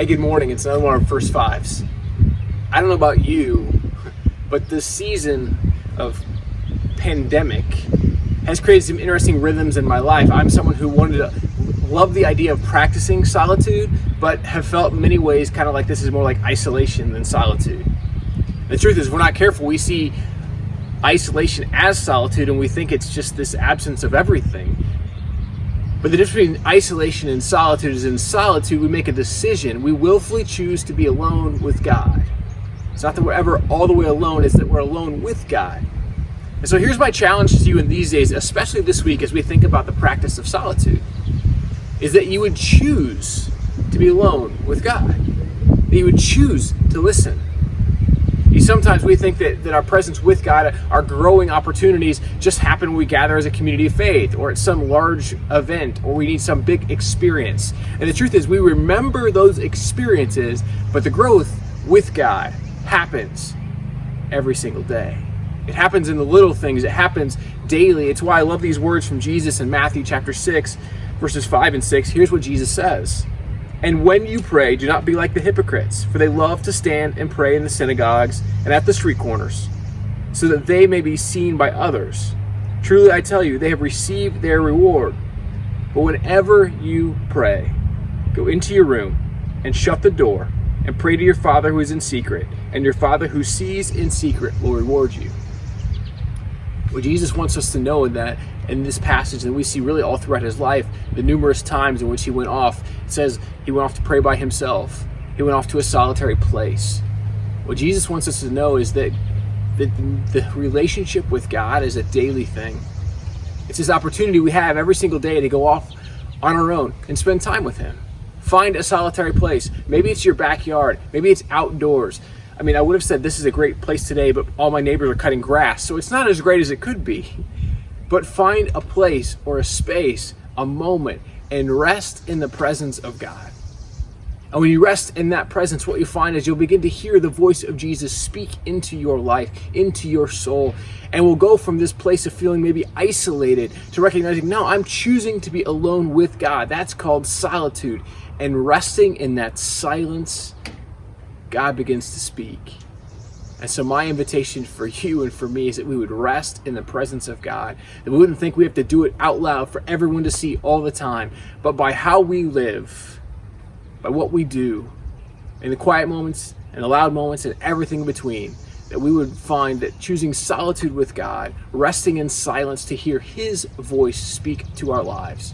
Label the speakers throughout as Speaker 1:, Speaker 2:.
Speaker 1: Hey, good morning. It's another one of our first fives. I don't know about you, but this season of pandemic has created some interesting rhythms in my life. I'm someone who love the idea of practicing solitude, but have felt in many ways kind of like this is more like isolation than solitude. The truth is, if we're not careful, we see isolation as solitude and we think it's just this absence of everything. But the difference between isolation and solitude is in solitude, we make a decision. We willfully choose to be alone with God. It's not that we're ever all the way alone, it's that we're alone with God. And so here's my challenge to you in these days, especially this week as we think about the practice of solitude, is that you would choose to be alone with God. That you would choose to listen. Sometimes we think that our presence with God, our growing opportunities just happen when we gather as a community of faith or at some large event or we need some big experience. And the truth is we remember those experiences, but the growth with God happens every single day. It happens in the little things. It happens daily. It's why I love these words from Jesus in Matthew chapter 6, verses 5 and 6. Here's what Jesus says. And when you pray, do not be like the hypocrites, for they love to stand and pray in the synagogues and at the street corners, so that they may be seen by others. Truly I tell you, they have received their reward. But whenever you pray, go into your room and shut the door and pray to your Father who is in secret, and your Father who sees in secret will reward you. What Jesus wants us to know in this passage that we see really all throughout his life, the numerous times in which he went off, it says he went off to pray by himself. He went off to a solitary place. What Jesus wants us to know is that the relationship with God is a daily thing. It's this opportunity we have every single day to go off on our own and spend time with him. Find a solitary place. Maybe it's your backyard. Maybe it's outdoors. I mean, I would have said this is a great place today, but all my neighbors are cutting grass, so it's not as great as it could be. But find a place or a space, a moment, and rest in the presence of God. And when you rest in that presence, what you find is you'll begin to hear the voice of Jesus speak into your life, into your soul, and we'll go from this place of feeling maybe isolated to recognizing, no, I'm choosing to be alone with God. That's called solitude. And resting in that silence, God begins to speak. And so my invitation for you and for me is that we would rest in the presence of God, that we wouldn't think we have to do it out loud for everyone to see all the time, but by how we live, by what we do, in the quiet moments and the loud moments and everything in between, that we would find that choosing solitude with God, resting in silence to hear his voice speak to our lives,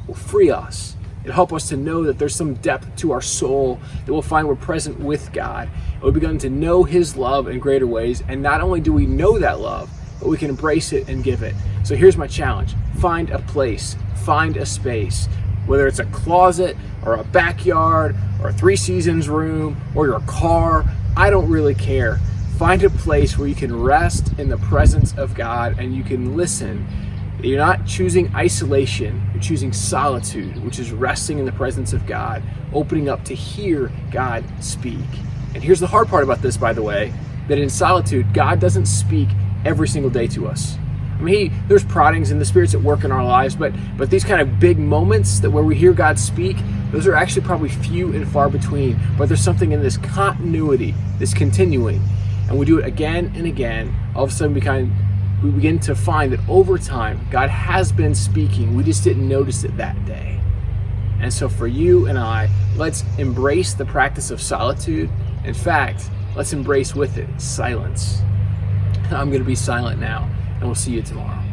Speaker 1: will free us. It'll help us to know that there's some depth to our soul, that we'll find we're present with God. And we've begun to know his love in greater ways. And not only do we know that love, but we can embrace it and give it. So here's my challenge. Find a place, find a space, whether it's a closet or a backyard or a Three Seasons room or your car. I don't really care. Find a place where you can rest in the presence of God and you can listen. You're not choosing isolation, you're choosing solitude, which is resting in the presence of God, opening up to hear God speak. And here's the hard part about this, by the way, that in solitude, God doesn't speak every single day to us. I mean, there's proddings and the Spirit's at work in our lives, but these kind of big moments that where we hear God speak, those are actually probably few and far between. But there's something in this continuity, this continuing, and we do it again and again. All of a sudden, we begin to find that over time, God has been speaking. We just didn't notice it that day. And so for you and I, let's embrace the practice of solitude. In fact, let's embrace with it silence. I'm going to be silent now, and we'll see you tomorrow.